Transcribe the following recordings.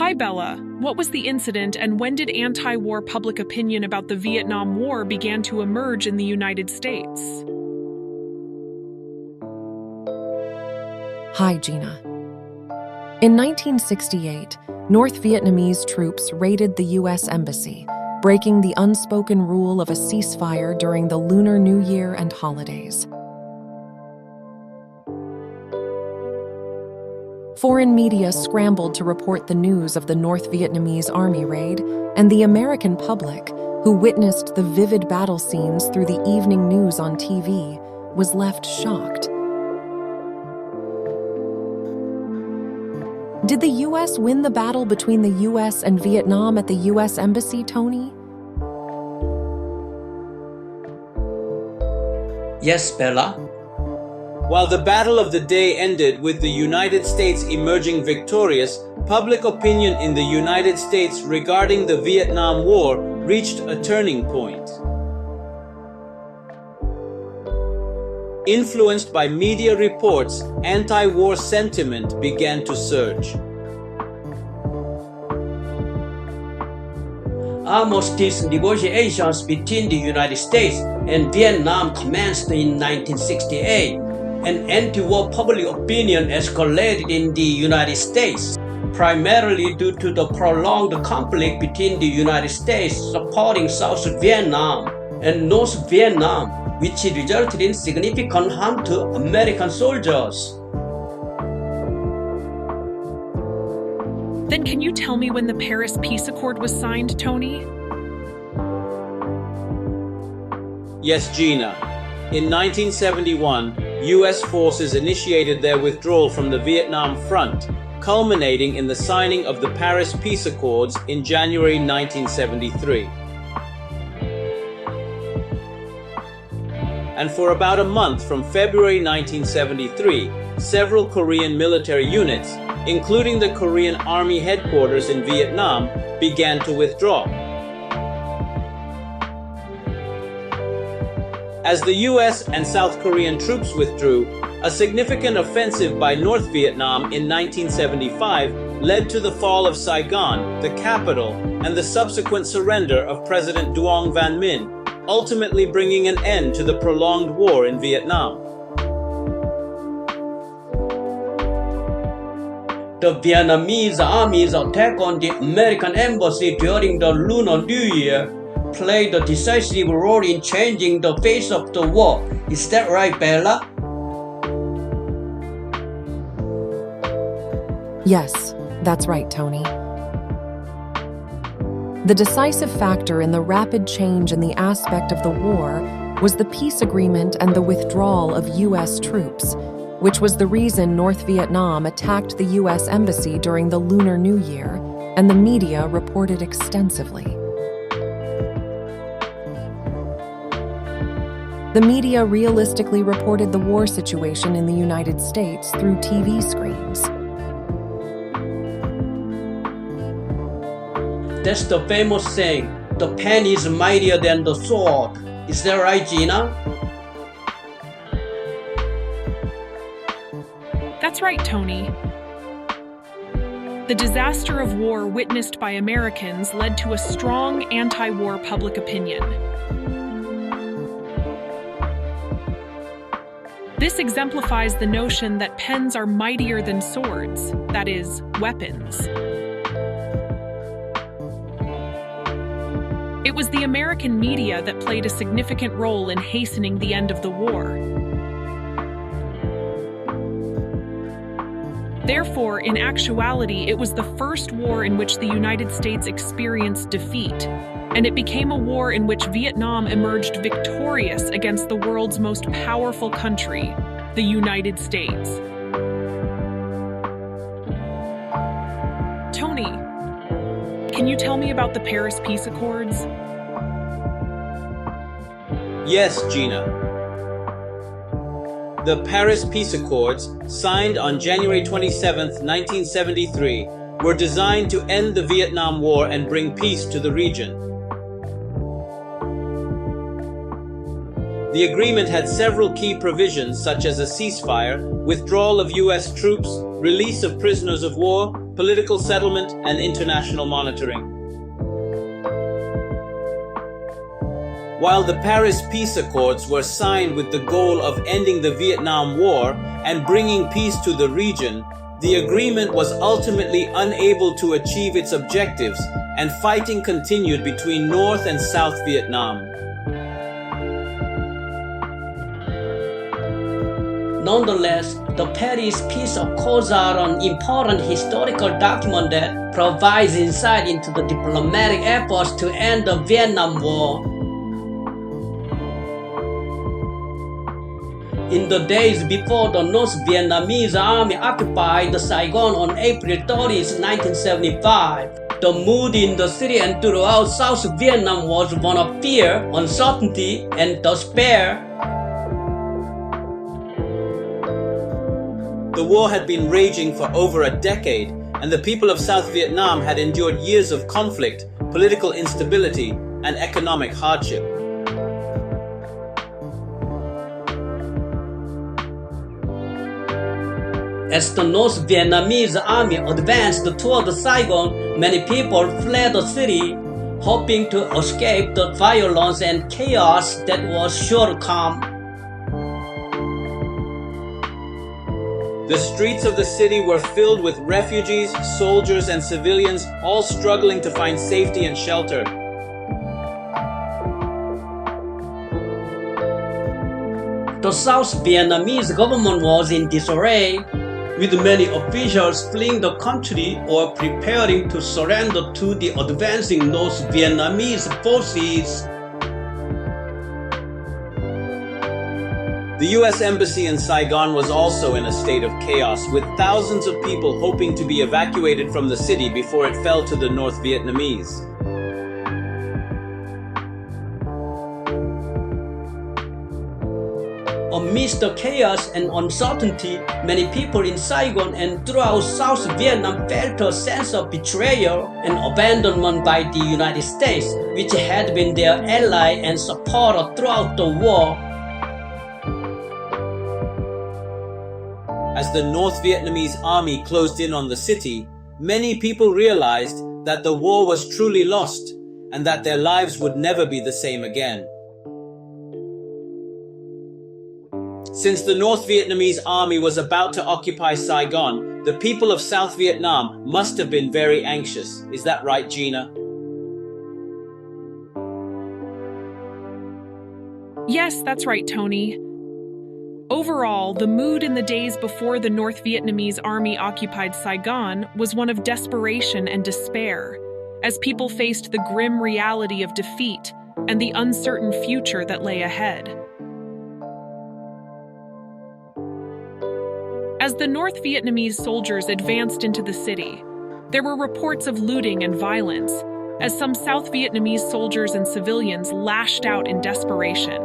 Hi, Bella. What was the incident, and when did anti-war public opinion about the Vietnam War began to emerge in the United States? Hi, Gina. In 1968, North Vietnamese troops raided the U.S. Embassy, breaking the unspoken rule of a ceasefire during the Lunar New Year and holidays. Foreign media scrambled to report the news of the North Vietnamese army raid, and the American public, who witnessed the vivid battle scenes through the evening news on TV, was left shocked. Did the U.S. win the battle between the U.S. and Vietnam at the U.S. Embassy, Tony? Yes, Bella. While the battle of the day ended with the United States emerging victorious, public opinion in the United States regarding the Vietnam War reached a turning point. Influenced by media reports, anti-war sentiment began to surge. Armistice negotiations between the United States and Vietnam commenced in 1968, and anti-war public opinion escalated in the United States, primarily due to the prolonged conflict between the United States supporting South Vietnam and North Vietnam, which resulted in significant harm to American soldiers. Then can you tell me when the Paris Peace Accord was signed, Tony? Yes, Gina. In 1971, U.S. forces initiated their withdrawal from the Vietnam Front, culminating in the signing of the Paris Peace Accords in January 1973. And for about a month from February 1973, several Korean military units, including the Korean Army headquarters in Vietnam, began to withdraw. As the US and South Korean troops withdrew, a significant offensive by North Vietnam in 1975 led to the fall of Saigon, the capital, and the subsequent surrender of President Duong Van Minh, ultimately bringing an end to the prolonged war in Vietnam. The Vietnamese Army's attack on the American embassy during the Lunar New Year played a decisive role in changing the face of the war. Is that right, Bella? Yes, that's right, Tony. The decisive factor in the rapid change in the aspect of the war was the peace agreement and the withdrawal of U.S. troops, which was the reason North Vietnam attacked the U.S. Embassy during the Lunar New Year, and the media reported extensively. The media realistically reported the war situation in the United States through TV screens. That's the famous saying, the pen is mightier than the sword. Is that right, Gina? That's right, Tony. The disaster of war witnessed by Americans led to a strong anti-war public opinion. This exemplifies the notion that pens are mightier than swords, that is, weapons. It was the American media that played a significant role in hastening the end of the war. Therefore, in actuality, it was the first war in which the United States experienced defeat, and it became a war in which Vietnam emerged victorious against the world's most powerful country, the United States. Tony, can you tell me about the Paris Peace Accords? Yes, Gina. The Paris Peace Accords, signed on January 27, 1973, were designed to end the Vietnam War and bring peace to the region. The agreement had several key provisions such as a ceasefire, withdrawal of U.S. troops, release of prisoners of war, political settlement, and international monitoring. While the Paris Peace Accords were signed with the goal of ending the Vietnam War and bringing peace to the region, the agreement was ultimately unable to achieve its objectives, and fighting continued between North and South Vietnam. Nonetheless, the Paris Peace Accords are an important historical document that provides insight into the diplomatic efforts to end the Vietnam War. In the days before the North Vietnamese army occupied Saigon on April 30, 1975, the mood in the city and throughout South Vietnam was one of fear, uncertainty, and despair. The war had been raging for over a decade, and the people of South Vietnam had endured years of conflict, political instability, and economic hardship. As the North Vietnamese army advanced toward Saigon, many people fled the city, hoping to escape the violence and chaos that was sure to come. The streets of the city were filled with refugees, soldiers, and civilians, all struggling to find safety and shelter. The South Vietnamese government was in disarray, with many officials fleeing the country or preparing to surrender to the advancing North Vietnamese forces. The U.S. Embassy in Saigon was also in a state of chaos, with thousands of people hoping to be evacuated from the city before it fell to the North Vietnamese. Amidst the chaos and uncertainty, many people in Saigon and throughout South Vietnam felt a sense of betrayal and abandonment by the United States, which had been their ally and supporter throughout the war. As the North Vietnamese army closed in on the city, many people realized that the war was truly lost and that their lives would never be the same again. Since the North Vietnamese army was about to occupy Saigon, the people of South Vietnam must have been very anxious. Is that right, Gina? Yes, that's right, Tony. Overall, the mood in the days before the North Vietnamese army occupied Saigon was one of desperation and despair, as people faced the grim reality of defeat and the uncertain future that lay ahead. As the North Vietnamese soldiers advanced into the city, there were reports of looting and violence, as some South Vietnamese soldiers and civilians lashed out in desperation.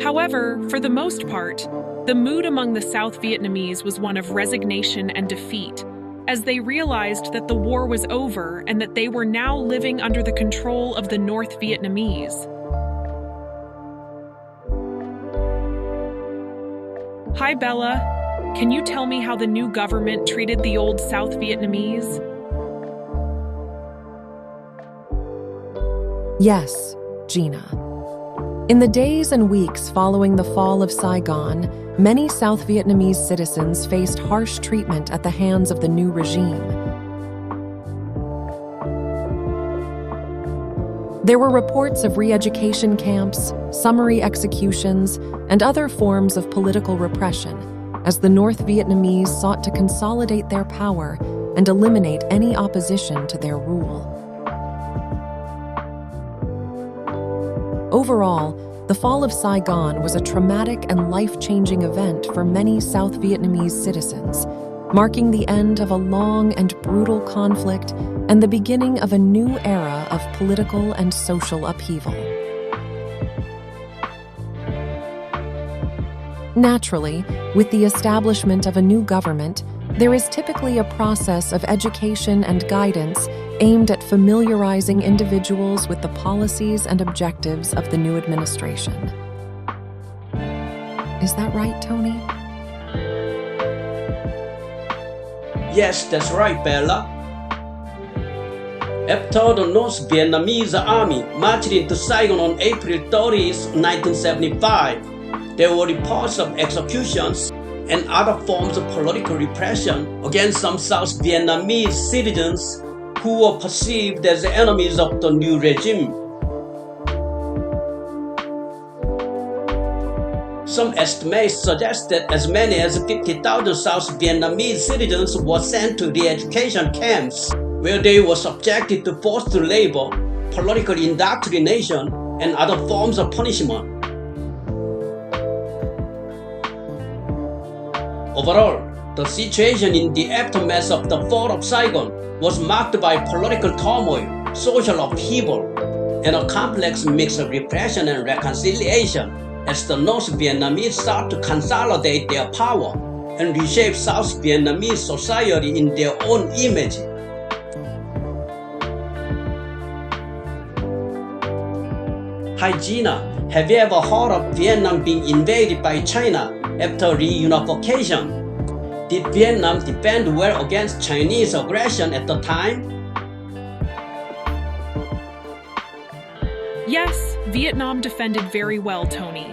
However, for the most part, the mood among the South Vietnamese was one of resignation and defeat, as they realized that the war was over and that they were now living under the control of the North Vietnamese. Hi, Bella. Can you tell me how the new government treated the old South Vietnamese? Yes, Gina. In the days and weeks following the fall of Saigon, many South Vietnamese citizens faced harsh treatment at the hands of the new regime. There were reports of re-education camps, summary executions, and other forms of political repression, as the North Vietnamese sought to consolidate their power and eliminate any opposition to their rule. Overall, the fall of Saigon was a traumatic and life-changing event for many South Vietnamese citizens, marking the end of a long and brutal conflict and the beginning of a new era of political and social upheaval. Naturally, with the establishment of a new government, there is typically a process of education and guidance aimed at familiarizing individuals with the policies and objectives of the new administration. Is that right, Tony? Yes, that's right, Bella. After the North Vietnamese army marched into Saigon on April 30, 1975, there were reports of executions and other forms of political repression against some South Vietnamese citizens who were perceived as enemies of the new regime. Some estimates suggest that as many as 50,000 South Vietnamese citizens were sent to re-education camps, where they were subjected to forced labor, political indoctrination, and other forms of punishment. Overall, the situation in the aftermath of the fall of Saigon was marked by political turmoil, social upheaval, and a complex mix of repression and reconciliation as the North Vietnamese sought to consolidate their power and reshape South Vietnamese society in their own image. Hi Gina, have you ever heard of Vietnam being invaded by China after reunification? Did Vietnam defend well against Chinese aggression at the time? Yes, Vietnam defended very well, Tony.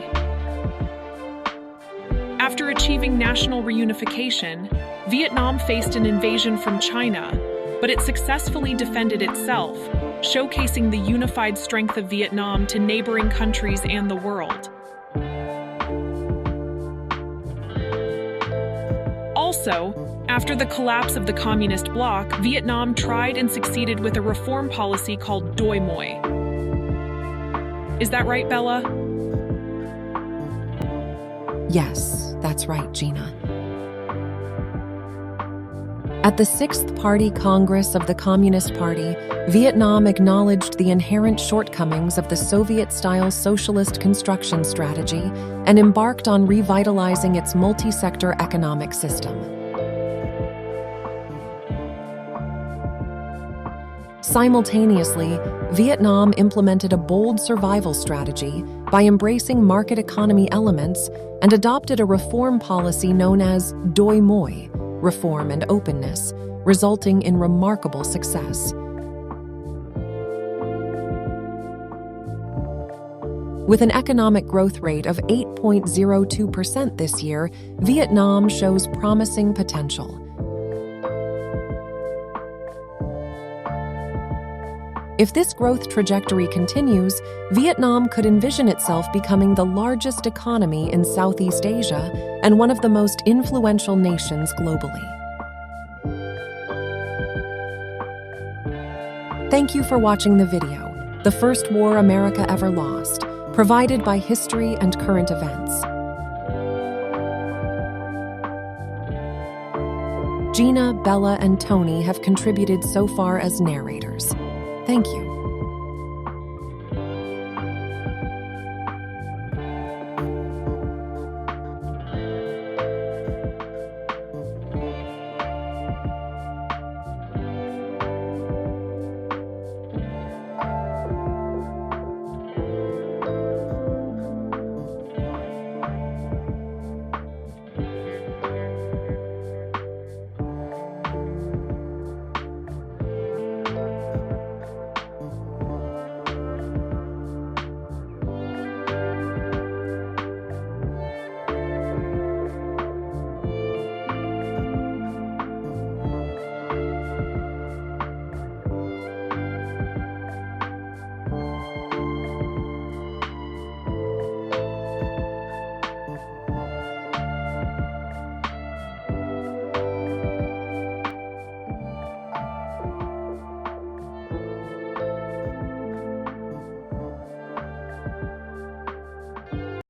After achieving national reunification, Vietnam faced an invasion from China, but it successfully defended itself, showcasing the unified strength of Vietnam to neighboring countries and the world. Also, after the collapse of the communist bloc, Vietnam tried and succeeded with a reform policy called Doi Moi. Is that right, Bella? Yes, that's right, Gina. At the Sixth Party Congress of the Communist Party, Vietnam acknowledged the inherent shortcomings of the Soviet-style socialist construction strategy and embarked on revitalizing its multi-sector economic system. Simultaneously, Vietnam implemented a bold survival strategy by embracing market economy elements and adopted a reform policy known as Doi Moi, reform and openness, resulting in remarkable success. With an economic growth rate of 8.02% this year, Vietnam shows promising potential. If this growth trajectory continues, Vietnam could envision itself becoming the largest economy in Southeast Asia and one of the most influential nations globally. Thank you for watching the video, The First War America Ever Lost, provided by History and Current Events. Gina, Bella, and Tony have contributed so far as narrators. Thank you.